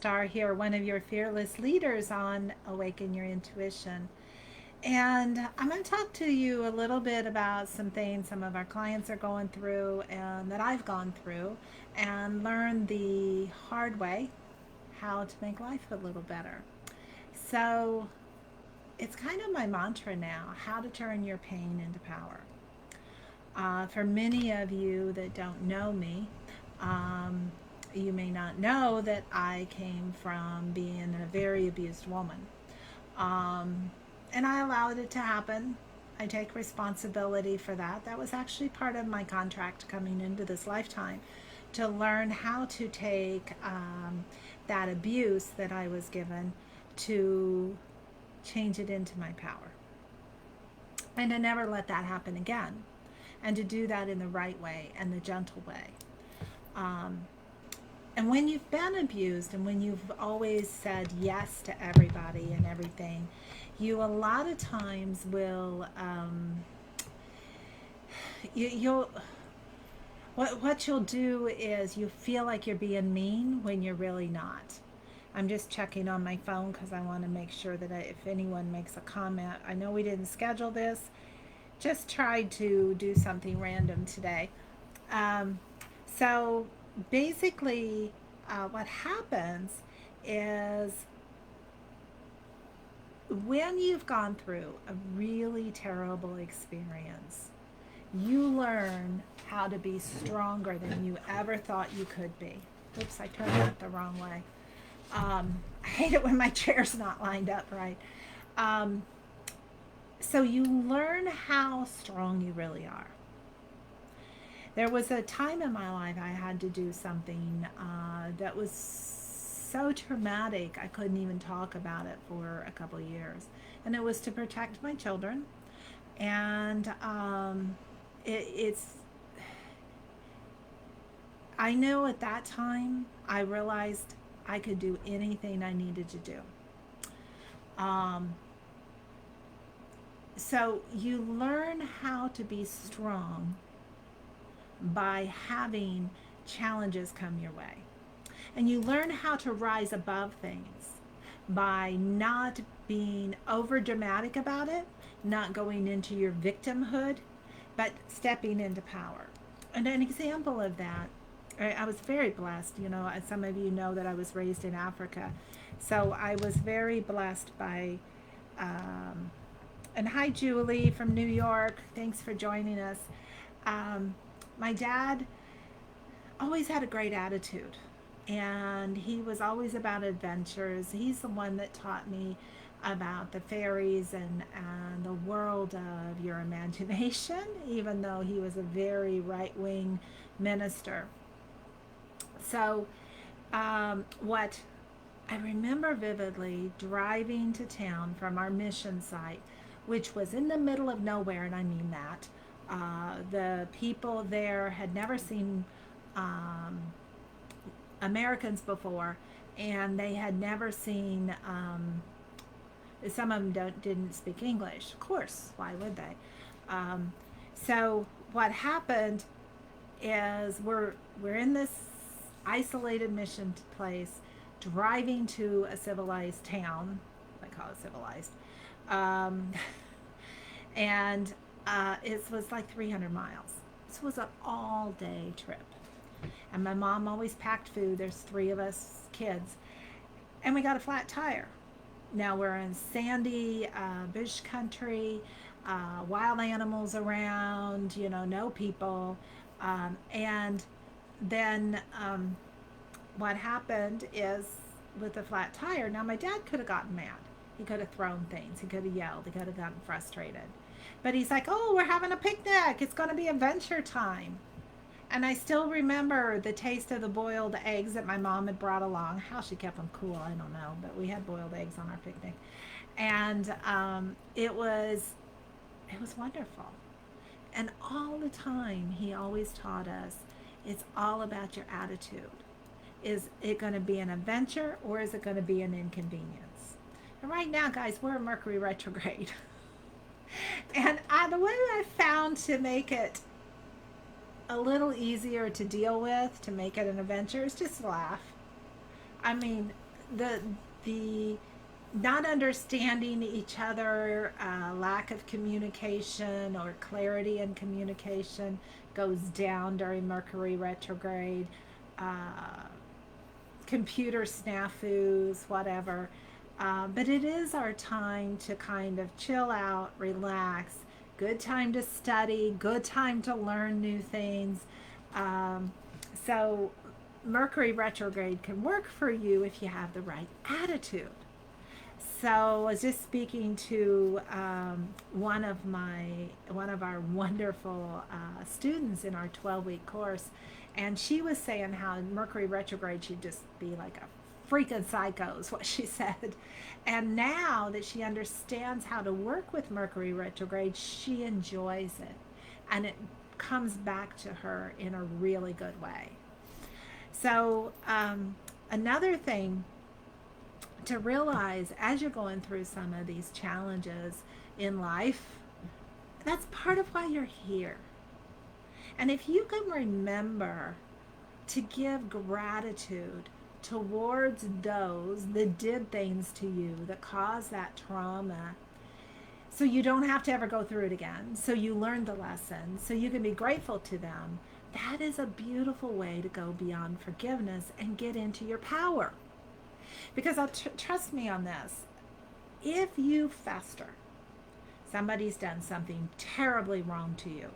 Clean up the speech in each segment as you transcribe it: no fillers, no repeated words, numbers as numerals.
Star here, one of your fearless leaders on Awaken Your Intuition. And I'm going to talk to you a little bit about some things some of our clients are going through and that I've gone through and learned the hard way how to make life a little better. So it's kind of my mantra now, how to turn your pain into power. For many of you that don't know me, um, you may not know that I came from being a very abused woman. Um, and I allowed it to happen. I take responsibility for that. That was actually part of my contract coming into this lifetime, to learn how to take that abuse that I was given to change it into my power. And to never let that happen again. And to do that in the right way and the gentle way. Um, and when you've been abused and when you've always said yes to everybody and everything, you a lot of times will, you'll, what you'll do is you feel like you're being mean when you're really not. I'm just checking on my phone because I want to make sure that if anyone makes a comment, I know we didn't schedule this, just tried to do something random today. Um, so basically, what happens is when you've gone through a really terrible experience, you learn how to be stronger than you ever thought you could be. Oops, I turned that the wrong way. I hate it when my chair's not lined up right. Um, so you learn how strong you really are. There was a time in my life I had to do something that was so traumatic I couldn't even talk about it for a couple of years. And it was to protect my children. And it's, I know at that time I realized I could do anything I needed to do. Um, so you learn how to be strong by having challenges come your way. And you learn how to rise above things by not being over dramatic about it, not going into your victimhood, but stepping into power. And an example of that, I was very blessed. You know, as some of you know, that I was raised in Africa. So I was very blessed by, um, and hi, Julie from New York. Thanks for joining us. Um, my dad always had a great attitude, and he was always about adventures. He's the one that taught me about the fairies and the world of your imagination, even though he was a very right wing minister. So, what I remember vividly, driving to town from our mission site, which was in the middle of nowhere, and I mean that. The people there had never seen um, Americans before, and they had never seen. Some of them didn't speak English, of course. Why would they? Um, so what happened is we're in this isolated mission place, driving to a civilized town. I call it civilized, um, and it was like 300 miles. This was an all-day trip, and my mom always packed food. There's three of us kids, and we got a flat tire. Now we're in sandy bush country, wild animals around, you know, no people. And then what happened is with the flat tire, now my dad could have gotten mad. He could have thrown things. He could have yelled. He could have gotten frustrated. But he's like, oh, we're having a picnic. It's going to be adventure time. And I still remember the taste of the boiled eggs that my mom had brought along. How she kept them cool, I don't know. But we had boiled eggs on our picnic. And it was wonderful. And all the time, he always taught us, it's all about your attitude. Is it going to be an adventure, or is it going to be an inconvenience? And right now, guys, we're in Mercury retrograde. And the way I found to make it a little easier to deal with, to make it an adventure, is just laugh. I mean, the not understanding each other, lack of communication or clarity in communication goes down during Mercury retrograde. Uh, Computer snafus, whatever. But it is our time to kind of chill out, relax. Good time to study, good time to learn new things. Um, so, Mercury retrograde can work for you if you have the right attitude. So I was just speaking to one of our wonderful students in our 12-week course, and she was saying how Mercury retrograde should just be like a freaking psycho is what she said. And now that she understands how to work with Mercury retrograde, she enjoys it, and it comes back to her in a really good way. So another thing to realize as you're going through some of these challenges in life, that's part of why you're here. And if you can remember to give gratitude towards those that did things to you that caused that trauma, so you don't have to ever go through it again, so you learned the lesson, so you can be grateful to them, that is a beautiful way to go beyond forgiveness and get into your power. Because trust me on this, if you fester, somebody's done something terribly wrong to you.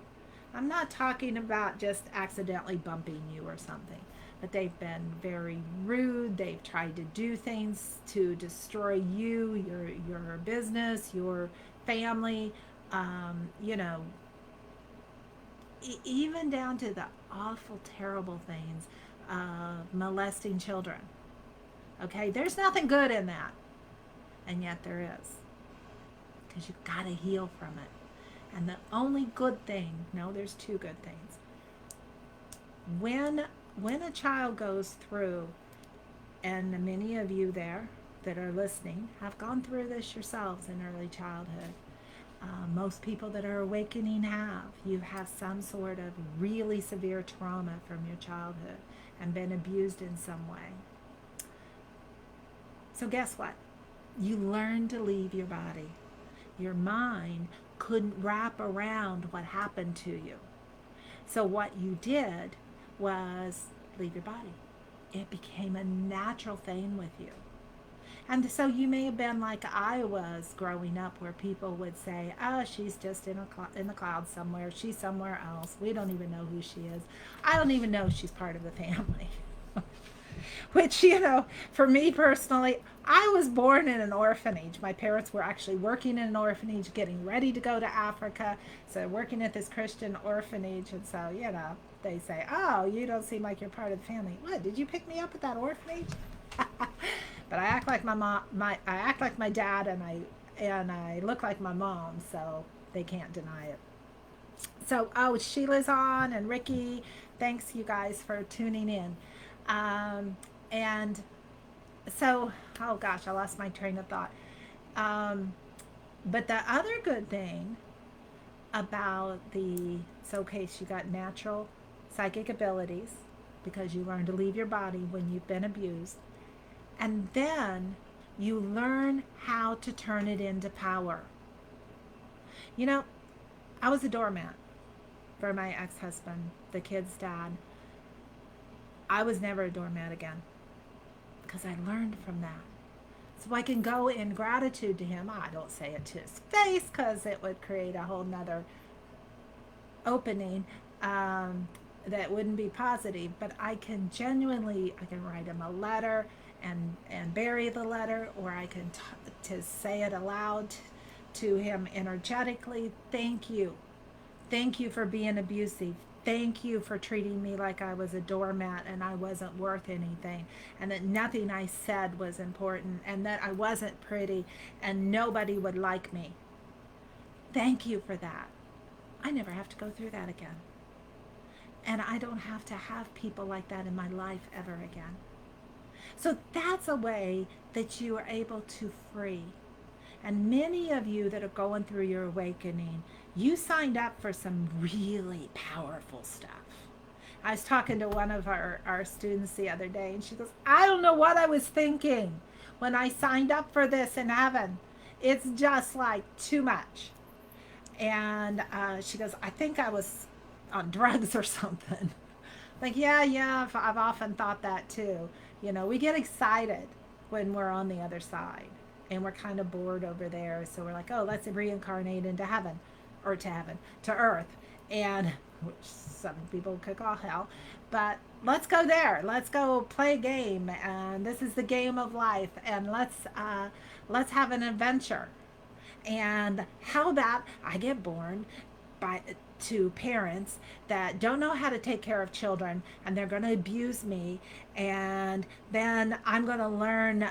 I'm not talking about just accidentally bumping you or something, but they've been very rude. They've tried to do things to destroy you, your business, your family, you know, even down to the awful, terrible things of molesting children. Okay, there's nothing good in that, and yet there is, because you've got to heal from it. And the only good thing, no, there's two good things. When a child goes through, and many of you there that are listening have gone through this yourselves in early childhood. Most people that are awakening have. You have some sort of really severe trauma from your childhood and been abused in some way. So guess what? You learn to leave your body. Your mind couldn't wrap around what happened to you. So what you did was leave your body. It became a natural thing with you. And so you may have been like I was growing up, where people would say, oh, she's just in the clouds somewhere. She's somewhere else. We don't even know who she is. I don't even know she's part of the family. Which, you know, for me personally, I was born in an orphanage. My parents were actually working in an orphanage, getting ready to go to Africa. So working at this Christian orphanage. And so, you know, they say, oh, you don't seem like you're part of the family. What, did you pick me up at that orphanage? But I act like my mom, I act like my dad, and I look like my mom, so they can't deny it. So, oh, Sheila's on, and Ricky, thanks you guys for tuning in. And so, oh gosh, I lost my train of thought. But the other good thing about okay, so you got natural psychic abilities because you learn to leave your body when you've been abused. And then you learn how to turn it into power. You know, I was a doormat for my ex-husband, the kid's dad. I was never a doormat again because I learned from that. So I can go in gratitude to him. I don't say it to his face because it would create a whole nother opening that wouldn't be positive. But I can write him a letter and bury the letter, or I can to say it aloud to him energetically. Thank you for being abusive. Thank you for treating me like I was a doormat and I wasn't worth anything, and that nothing I said was important, and that I wasn't pretty and nobody would like me. Thank you for that. I never have to go through that again, and I don't have to have people like that in my life ever again. So that's a way that you are able to free. And many of you that are going through your awakening, you signed up for some really powerful stuff. I was talking to one of our students the other day, and she goes, I don't know what I was thinking. when I signed up for this in heaven. It's just like too much. And she goes, I think I was on drugs or something. Like, yeah, I've often thought that too. You know, we get excited when we're on the other side and we're kind of bored over there. So we're like, oh, let's reincarnate into heaven or to earth. And which some people could call hell. But let's go there. Let's go play a game. And this is the game of life. And let's have an adventure. And how about I get born by to parents that don't know how to take care of children and they're going to abuse me, and then I'm going to learn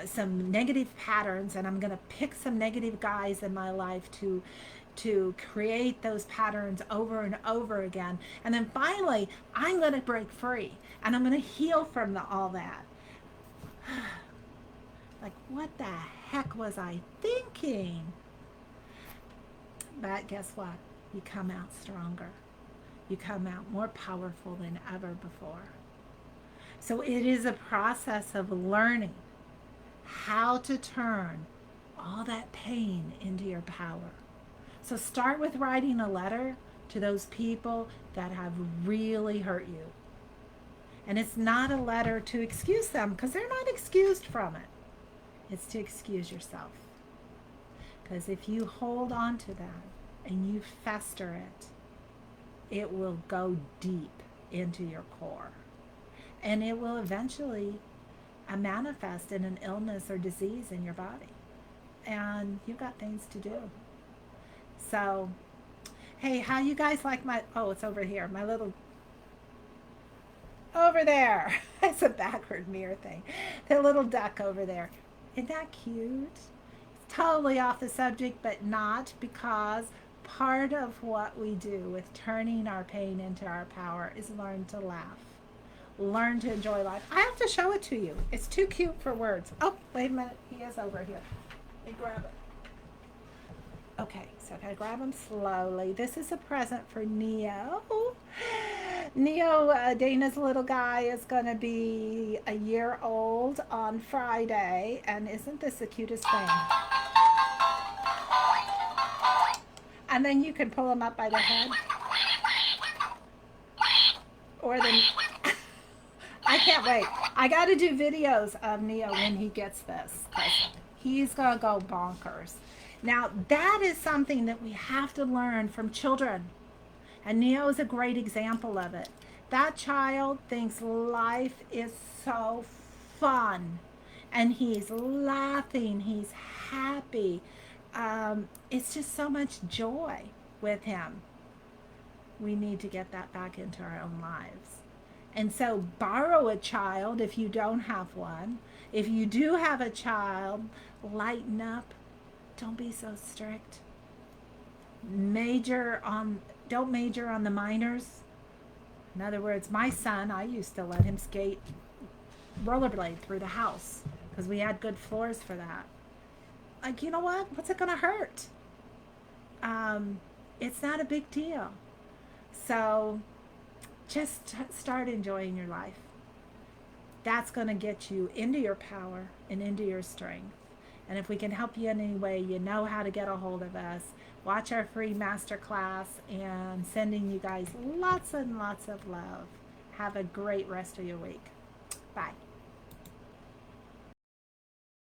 some negative patterns, and I'm going to pick some negative guys in my life to create those patterns over and over again, and then finally I'm going to break free and I'm going to heal from all that. Like, what the heck was I thinking? But guess what? You come out stronger. You come out more powerful than ever before. So it is a process of learning how to turn all that pain into your power. So start with writing a letter to those people that have really hurt you. And it's not a letter to excuse them, because they're not excused from it. It's to excuse yourself. Because if you hold on to that and you fester it, it will go deep into your core. And it will eventually manifest in an illness or disease in your body. And you've got things to do. So, hey, how you guys like my, oh, it's over here, my little, over there. It's a backward mirror thing. The little duck over there. Isn't that cute? It's totally off the subject, but not, because part of what we do with turning our pain into our power is learn to laugh. Learn to enjoy life. I have to show it to you. It's too cute for words. Oh, wait a minute. He is over here. Let me grab it. Okay, so I gotta grab him slowly. This is a present for Neo. Neo, Dana's little guy, is gonna be a year old on Friday, and isn't this the cutest thing? And then you can pull him up by the head. Or the... I can't wait. I gotta do videos of Neo when he gets this, because he's gonna go bonkers. Now, that is something that we have to learn from children. And Neo is a great example of it. That child thinks life is so fun. And he's laughing. He's happy. It's just so much joy with him. We need to get that back into our own lives. And so borrow a child if you don't have one. If you do have a child, lighten up. Don't be so strict. Don't major on the minors. In other words, my son, I used to let him skate rollerblade through the house because we had good floors for that. Like, you know what? What's it going to hurt? It's not a big deal. So just start enjoying your life. That's going to get you into your power and into your strength. And if we can help you in any way, you know how to get a hold of us. Watch our free masterclass, and sending you guys lots and lots of love. Have a great rest of your week. Bye.